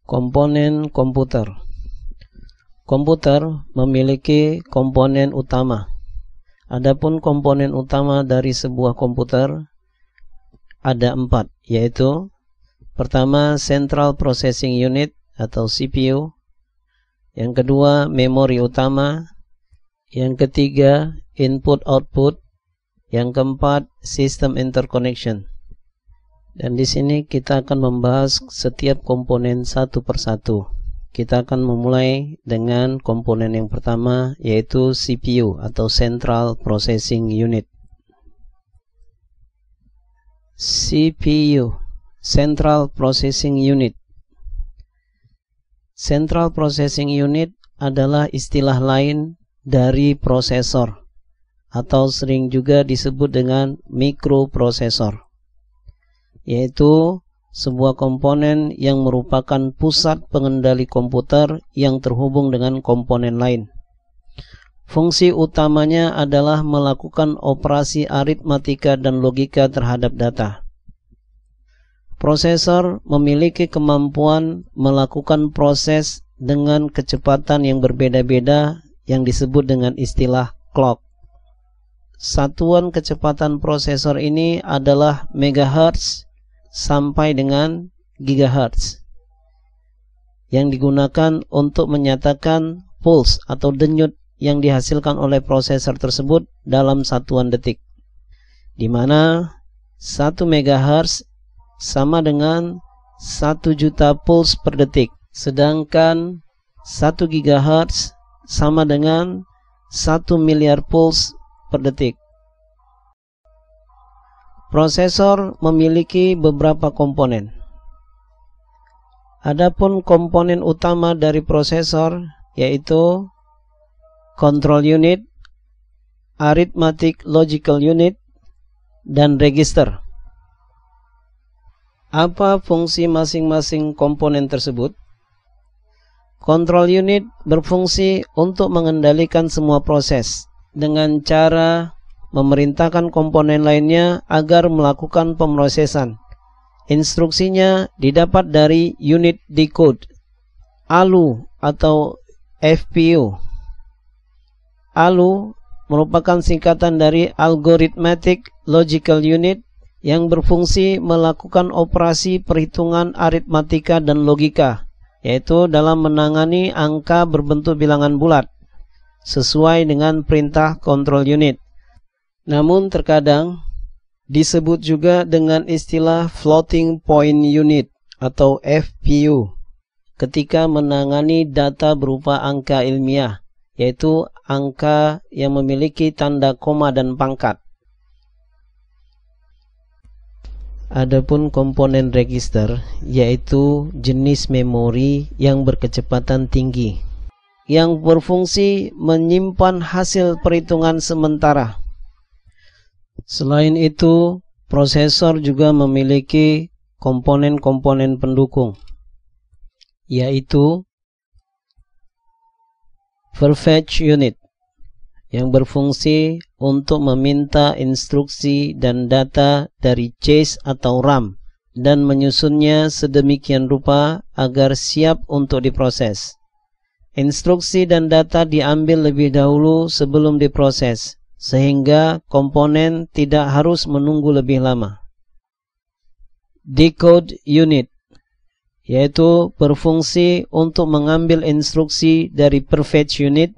Komponen komputer. Komputer memiliki komponen utama. Adapun komponen utama dari sebuah komputer ada 4, yaitu pertama Central Processing Unit atau CPU, yang kedua memori utama, yang ketiga input output, yang keempat system interconnection. Dan di sini kita akan membahas setiap komponen satu persatu. Kita akan memulai dengan komponen yang pertama, yaitu CPU atau Central Processing Unit. CPU, Central Processing Unit. Central Processing Unit adalah istilah lain dari prosesor, atau sering juga disebut dengan mikroprosesor, yaitu sebuah komponen yang merupakan pusat pengendali komputer yang terhubung dengan komponen lain. Fungsi utamanya adalah melakukan operasi aritmatika dan logika terhadap data. Prosesor memiliki kemampuan melakukan proses dengan kecepatan yang berbeda-beda yang disebut dengan istilah clock. Satuan kecepatan prosesor ini adalah megahertz sampai dengan gigahertz, yang digunakan untuk menyatakan pulse atau denyut yang dihasilkan oleh prosesor tersebut dalam satuan detik, di mana 1 megahertz sama dengan 1 juta pulse per detik, sedangkan 1 gigahertz sama dengan 1 miliar pulse per detik. Prosesor memiliki beberapa komponen. Adapun komponen utama dari prosesor yaitu control unit, arithmetic logical unit, dan register. Apa fungsi masing-masing komponen tersebut? Control unit berfungsi untuk mengendalikan semua proses dengan cara memerintahkan komponen lainnya agar melakukan pemrosesan. Instruksinya didapat dari unit decode, ALU atau FPU. ALU merupakan singkatan dari Algorithmic Logical Unit yang berfungsi melakukan operasi perhitungan aritmatika dan logika, yaitu dalam menangani angka berbentuk bilangan bulat sesuai dengan perintah control unit. Namun terkadang disebut juga dengan istilah floating point unit atau FPU ketika menangani data berupa angka ilmiah, yaitu angka yang memiliki tanda koma dan pangkat. Adapun komponen register yaitu jenis memori yang berkecepatan tinggi yang berfungsi menyimpan hasil perhitungan sementara. Selain itu, prosesor juga memiliki komponen-komponen pendukung, yaitu Prefetch unit yang berfungsi untuk meminta instruksi dan data dari chassis atau RAM dan menyusunnya sedemikian rupa agar siap untuk diproses. Instruksi dan data diambil lebih dahulu sebelum diproses, sehingga komponen tidak harus menunggu lebih lama. Decode unit yaitu berfungsi untuk mengambil instruksi dari prefetch unit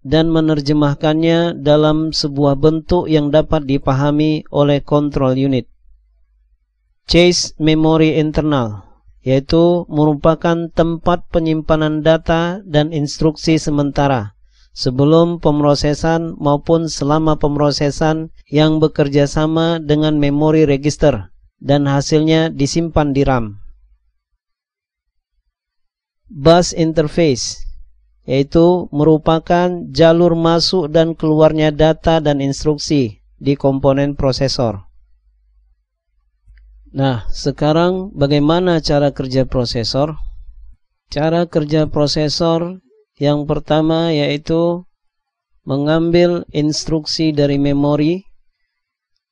dan menerjemahkannya dalam sebuah bentuk yang dapat dipahami oleh control unit. Chassis memory internal yaitu merupakan tempat penyimpanan data dan instruksi sementara sebelum pemrosesan maupun selama pemrosesan yang bekerja sama dengan memori register dan hasilnya disimpan di RAM. Bus interface yaitu merupakan jalur masuk dan keluarnya data dan instruksi di komponen prosesor. Nah, sekarang bagaimana cara kerja prosesor? Cara kerja prosesor yang pertama yaitu mengambil instruksi dari memori,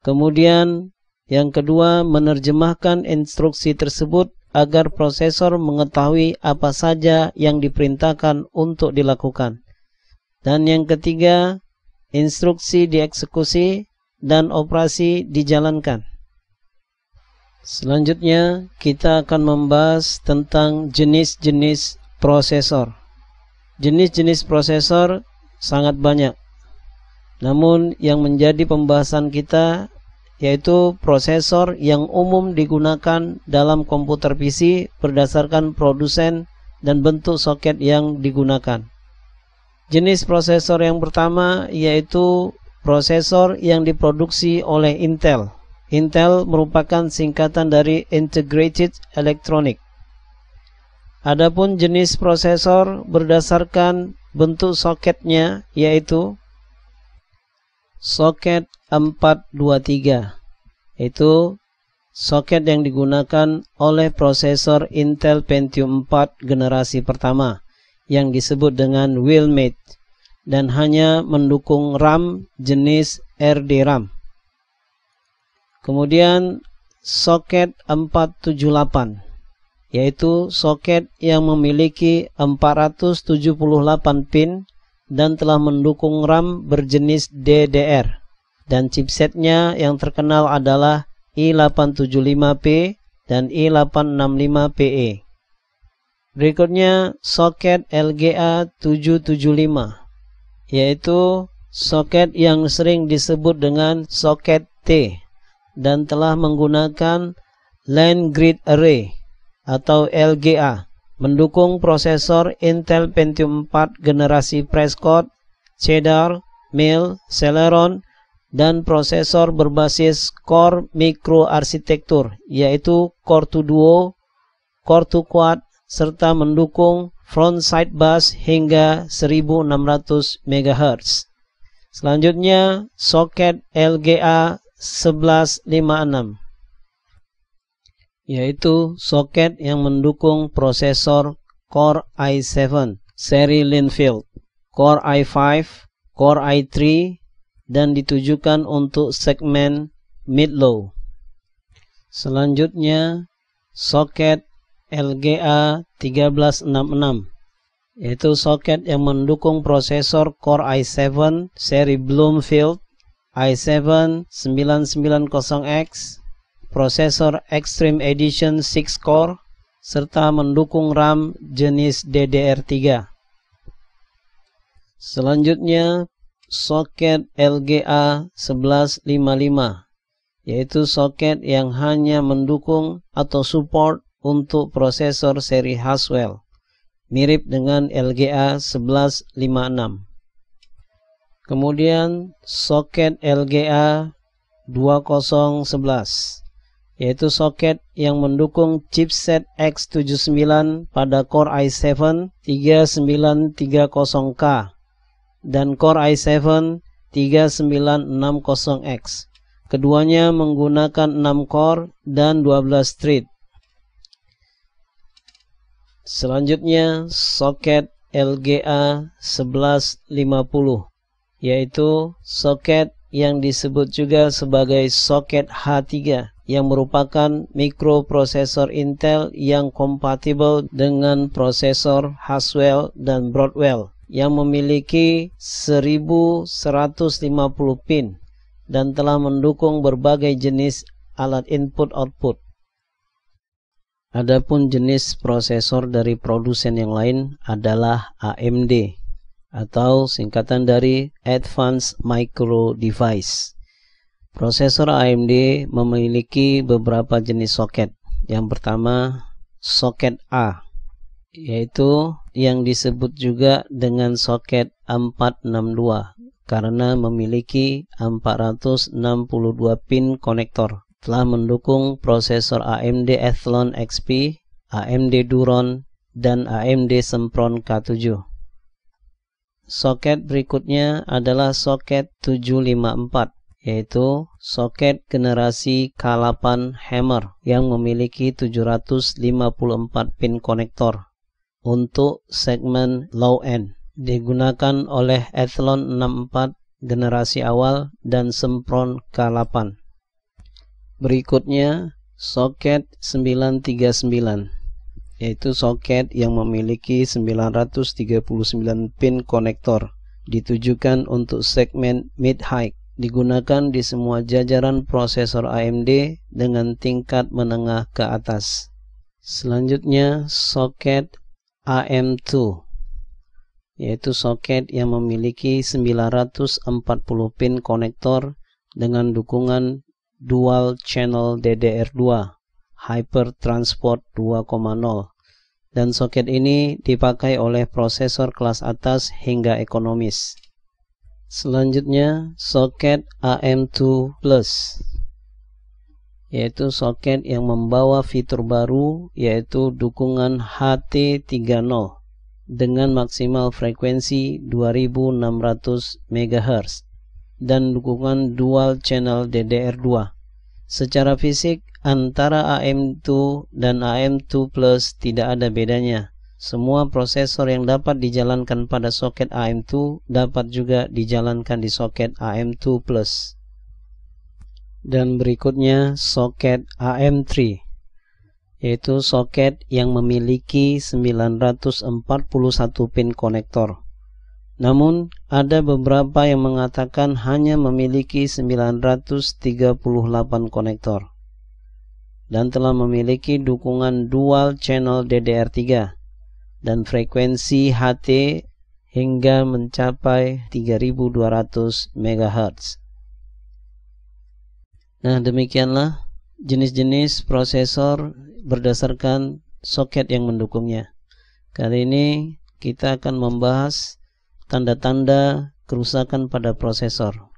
kemudian yang kedua menerjemahkan instruksi tersebut agar prosesor mengetahui apa saja yang diperintahkan untuk dilakukan. Dan yang ketiga, instruksi dieksekusi dan operasi dijalankan. Selanjutnya, kita akan membahas tentang jenis-jenis prosesor. Jenis-jenis prosesor sangat banyak. Namun yang menjadi pembahasan kita yaitu prosesor yang umum digunakan dalam komputer PC berdasarkan produsen dan bentuk soket yang digunakan. Jenis prosesor yang pertama yaitu prosesor yang diproduksi oleh Intel. Intel merupakan singkatan dari Integrated Electronic. Adapun jenis prosesor berdasarkan bentuk soketnya yaitu soket 423, yaitu soket yang digunakan oleh prosesor Intel Pentium 4 generasi pertama yang disebut dengan Wilmate dan hanya mendukung RAM jenis RDRAM. Kemudian soket 478, yaitu soket yang memiliki 478 pin dan telah mendukung RAM berjenis DDR, dan chipsetnya yang terkenal adalah i875P dan i865PE. Berikutnya soket LGA 775, yaitu soket yang sering disebut dengan soket T dan telah menggunakan Line Grid Array atau LGA, mendukung prosesor Intel Pentium 4 generasi Prescott, Cedar, Mill, Celeron, dan prosesor berbasis core mikroarsitektur yaitu Core 2 Duo, Core 2 Quad, serta mendukung front-side bus hingga 1600 MHz. Selanjutnya soket LGA 1156, yaitu soket yang mendukung prosesor Core i7 seri Linfield, Core i5, Core i3, dan ditujukan untuk segmen mid-low. Selanjutnya soket LGA 1366, yaitu soket yang mendukung prosesor Core i7 seri Bloomfield, i7 990X, prosesor Extreme Edition 6 core, serta mendukung RAM jenis DDR3. Selanjutnya soket LGA 1155, yaitu soket yang hanya mendukung atau support untuk prosesor seri Haswell, mirip dengan LGA 1156. Kemudian soket LGA 2011, yaitu soket yang mendukung chipset X79 pada Core i7 3930K dan Core i7 3960X. Keduanya menggunakan 6 core dan 12 thread. Selanjutnya soket LGA 1150, yaitu soket yang disebut juga sebagai soket H3 yang merupakan mikroprosesor Intel yang kompatibel dengan prosesor Haswell dan Broadwell yang memiliki 1150 pin dan telah mendukung berbagai jenis alat input-output. Adapun jenis prosesor dari produsen yang lain adalah AMD atau singkatan dari Advanced Micro Device. Prosesor AMD memiliki beberapa jenis soket. Yang pertama, soket A, yaitu yang disebut juga dengan soket 462 karena memiliki 462 pin konektor. Telah mendukung prosesor AMD Athlon XP, AMD Duron, dan AMD Sempron K7. Soket berikutnya adalah soket 754, yaitu soket generasi K8 Hammer yang memiliki 754 pin konektor untuk segmen low end. Digunakan oleh Athlon 64 generasi awal dan Sempron K8. Berikutnya soket 939, yaitu soket yang memiliki 939 pin konektor, ditujukan untuk segmen mid-high, digunakan di semua jajaran prosesor AMD dengan tingkat menengah ke atas. Selanjutnya soket AM2, yaitu soket yang memiliki 940 pin konektor dengan dukungan dual channel DDR2 Hyper Transport 2.0, dan soket ini dipakai oleh prosesor kelas atas hingga ekonomis. Selanjutnya soket AM2 Plus, yaitu soket yang membawa fitur baru, yaitu dukungan HT30 dengan maksimal frekuensi 2600 MHz dan dukungan dual channel DDR2. Secara fisik antara AM2 dan AM2 Plus tidak ada bedanya. Semua prosesor yang dapat dijalankan pada soket AM2 dapat juga dijalankan di soket AM2 Plus. Dan berikutnya soket AM3, yaitu soket yang memiliki 941 pin konektor. Namun ada beberapa yang mengatakan hanya memiliki 938 konektor dan telah memiliki dukungan dual channel DDR3 dan frekuensi HT hingga mencapai 3200 MHz. Nah, demikianlah jenis-jenis prosesor berdasarkan soket yang mendukungnya. Kali ini kita akan membahas tanda-tanda kerusakan pada prosesor.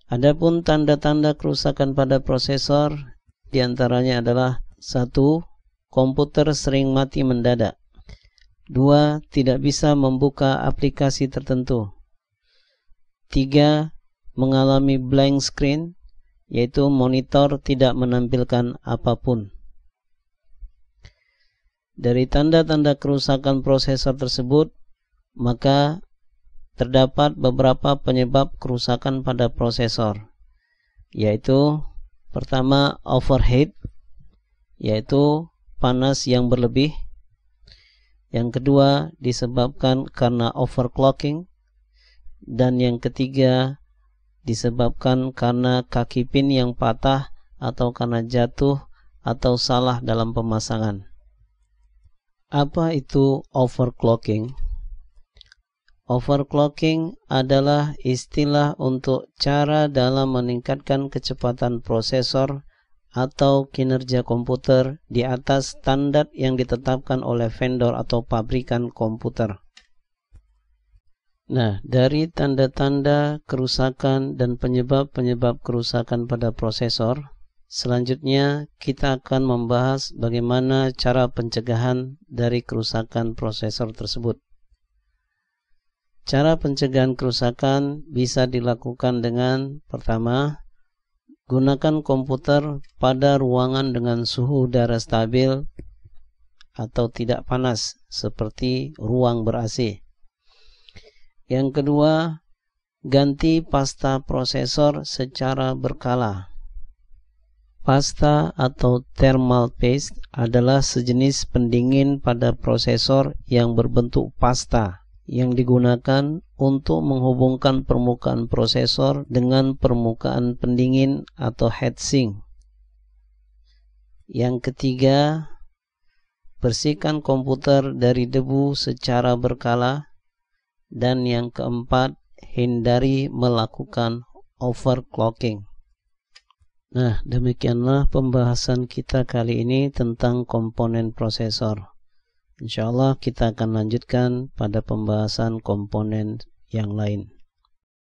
Adapun tanda-tanda kerusakan pada prosesor diantaranya adalah: 1. Komputer sering mati mendadak. 2. Tidak bisa membuka aplikasi tertentu. 3. Mengalami blank screen, yaitu monitor tidak menampilkan apapun. Dari tanda-tanda kerusakan prosesor tersebut, maka terdapat beberapa penyebab kerusakan pada prosesor, yaitu pertama, overheat, yaitu panas yang berlebih. Yang kedua, disebabkan karena overclocking. Dan yang ketiga, disebabkan karena kaki pin yang patah atau karena jatuh atau salah dalam pemasangan. Apa itu overclocking? Overclocking adalah istilah untuk cara dalam meningkatkan kecepatan prosesor atau kinerja komputer di atas standar yang ditetapkan oleh vendor atau pabrikan komputer. Nah, dari tanda-tanda kerusakan dan penyebab-penyebab kerusakan pada prosesor, selanjutnya kita akan membahas bagaimana cara pencegahan dari kerusakan prosesor tersebut. Cara pencegahan kerusakan bisa dilakukan dengan: pertama, gunakan komputer pada ruangan dengan suhu udara stabil atau tidak panas seperti ruang ber-AC. Yang kedua, ganti pasta prosesor secara berkala. Pasta atau thermal paste adalah sejenis pendingin pada prosesor yang berbentuk pasta yang digunakan untuk menghubungkan permukaan prosesor dengan permukaan pendingin atau heatsink. Yang ketiga, bersihkan komputer dari debu secara berkala. Dan yang keempat, hindari melakukan overclocking. Nah, demikianlah pembahasan kita kali ini tentang komponen prosesor. Insyaallah kita akan lanjutkan pada pembahasan komponen yang lain.